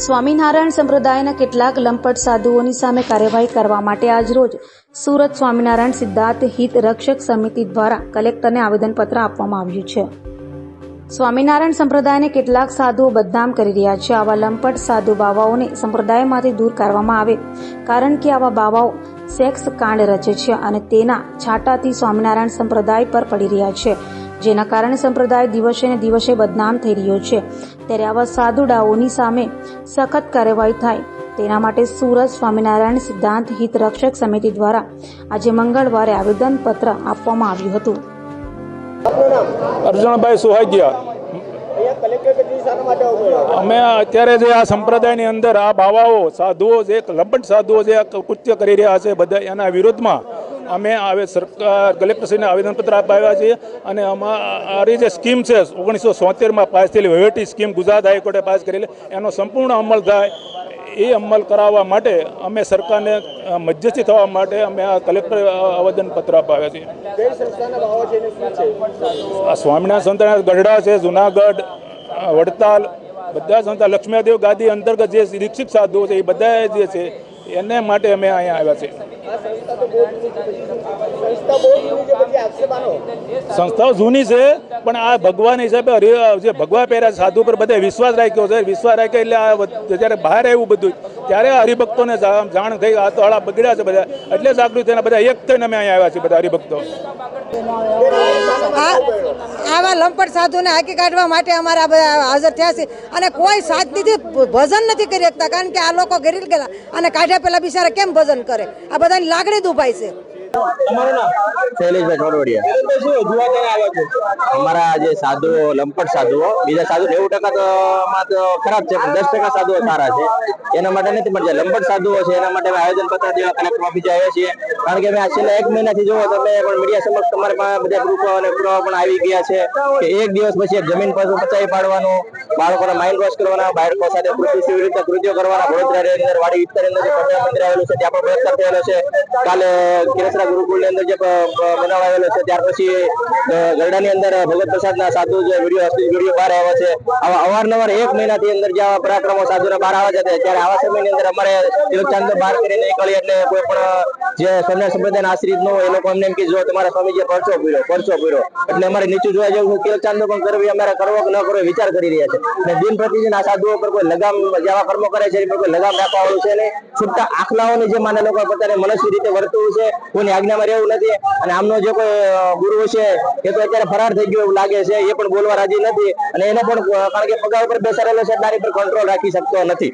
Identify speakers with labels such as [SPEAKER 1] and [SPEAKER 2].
[SPEAKER 1] સ્વામિનારાયણ સંપ્રદાયના કેટલાક લંપટ સાધુઓની સામે કાર્યવાહી કરવા માટે આજરોજ સુરત સ્વામિનારાયણ સિદ્ધાર્થ હિત રક્ષક સમિતિ દ્વારા કલેક્ટરને આવેદનપત્ર આપવામાં આવ્યું છે. સ્વામિનારાયણ સંપ્રદાયને કેટલાક સાધુઓ બદનામ કરી રહ્યા છે. આવા લંપટ સાધુ બાવાઓને સંપ્રદાયમાંથી દૂર કરવામાં આવે, કારણ કે આવા બાવાઓ સેક્સ કાંડ રચે છે અને તેના છાંટાથી સ્વામિનારાયણ સંપ્રદાય પર પડી રહ્યા છે, જેના કારણે સંપ્રદાય દિવસે ને દિવસે બદનામ થઈ રહ્યો છે. ત્યારે આવા સાધુડાઓની સામે સખત કાર્યવાહી થાય તેના માટે સુરત સ્વામિનારાયણ સિદ્ધાંત હિત રક્ષક સમિતિ દ્વારા આજે મંગળવારે આવેદનપત્ર આપવામાં આવ્યું હતું.
[SPEAKER 2] અર્જુનભાઈ સુહાગિયા. અમે અત્યારે જે આ સંપ્રદાયની અંદર આ બાવાઓ સાધુઓ જે લંપટ સાધુઓ જે કૃત્ય કરી રહ્યા છે બધા એના વિરોધમાં અમે સરકાર કલેક્ટરશ્રીને આવેદનપત્ર આપ્યા છીએ. અને અમારી જે સ્કીમ છે 1973માં પાસ થયેલી વહીવટી સ્કીમ ગુજરાત હાઈકોર્ટે પાસ કરેલી, એનો સંપૂર્ણ અમલ થાય એ અમલ કરાવવા માટે અમે સરકારને મધ્યસ્થી થવા માટે અમે આ કલેક્ટર આવેદનપત્ર આપ્યા છીએ. આ સ્વામિનારાયણ સંસ્થાના ગઢડા છે, જુનાગઢ, વડતાલ, બધા સંસ્થા લક્ષ્મીદેવ ગાદી અંતર્ગત જે દીક્ષિત સાધુઓ છે એ બધા જે છે એને માટે અમે અહીંયા આવ્યા છીએ. સંસ્થાઓ જૂની છે, પણ આ ભગવાન હિસાબે જે ભગવા પહેર્યા સાધુ પર બધા વિશ્વાસ રાખ્યો છે. વિશ્વાસ રાખ્યો એટલે આ જ્યારે બહાર આવ્યું બધું ત્યારે હરિભક્તોને જાણ થઈ. આ તો હળા બગડ્યા છે બધા, એટલે જાગૃત થઈને બધા એક થઈને અમે અહીંયા આવ્યા છીએ બધા હરિભક્તો.
[SPEAKER 3] આવા લંપટ સાધુને હાકી કાઢવા માટે અમારા બધા હાજર થયા છે અને કોઈ શાંતિથી ભજન નથી કરી શકતા, કારણ કે આ લોકો ગરીબ ગયેલા અને કાઢ્યા પેલા બિચારા કેમ ભજન કરે? આ બધાની લાગણી દુભાઈ છે.
[SPEAKER 4] અમારા જે સાધુઓ લંપટ સાધુઓ, બીજા સાધુ 90% તો ખરાબ છે, પણ 10% સાધુઓ સારા છે. એના માટે નથી, પણ જે લંપટ સાધુઓ છે એના માટે આવેદન પત્ર દેવા કલેક્ટર ઓફિસે આવ્યા છીએ. કારણ કે અમે આ છેલ્લા 1 મહિનાથી જોવો તો અમે પણ મીડિયા સમક્ષ તમારી પાસે બધા ગ્રુપો અને પુરાવા પણ આવી ગયા છે કે એક દિવસ પછી એક જમીન પર પચાવી પાડવાનું, બાળકોને માઇન્ડ વોશ કરવાના, બાળકો સાથે કૃત્યો કરવાના. વડોદરા અંદર વાડી વિસ્તારની અંદર જે પંદર મંદિર આવેલું છે ત્યાં પણ બળાત્કાર થયેલો છે. કાલે કિરેસરા ગુરુકુળની અંદર જે બનાવ આવેલો છે, ત્યાર પછી ગરડાની અંદર ભગત પ્રસાદના સાધુ જે વિડીયો બહાર આવ્યા છે. આવા અવારનવાર 1 મહિનાથી અંદર જે પરાક્રમો સાધુના બહાર આવ્યા છે, ત્યારે આવા સમયની અંદર અમારે તિલકચાંદ બહાર કરીને નીકળી એટલે કોઈ પણ જે સ્વામિનારાયણ સંપ્રદાયના આશ્રિત ન હોય એ લોકો અમને એમ કે જો તમારા સ્વામીજીએ પરચો પૂર્યો એટલે અમારે નીચું જોવા જેવું તિલકચાંદ પણ કરવી, અમારે કરવો કે ન કરવો વિચાર કરી રહ્યા છે. અને દિન પ્રતિદિન આ સાધુઓ પર કોઈ લગામ, જેવા કર્મો કરે છે એ કોઈ લગામ રાખવા વાળું છે નહીં. છૂટતા આખલાઓની જે માને લોકો પોતાને મનસ્વી રીતે વર્તવું છે, કોઈની આજ્ઞામાં રહેવું નથી. અને આમનો જે કોઈ ગુરુ છે એ તો અત્યારે ફરાર થઈ ગયો એવું લાગે છે, એ પણ બોલવા રાજી નથી. અને એને પણ કારણ કે પગાર ઉપર બેસાડેલો છે, તારી પર કંટ્રોલ રાખી શકતો નથી.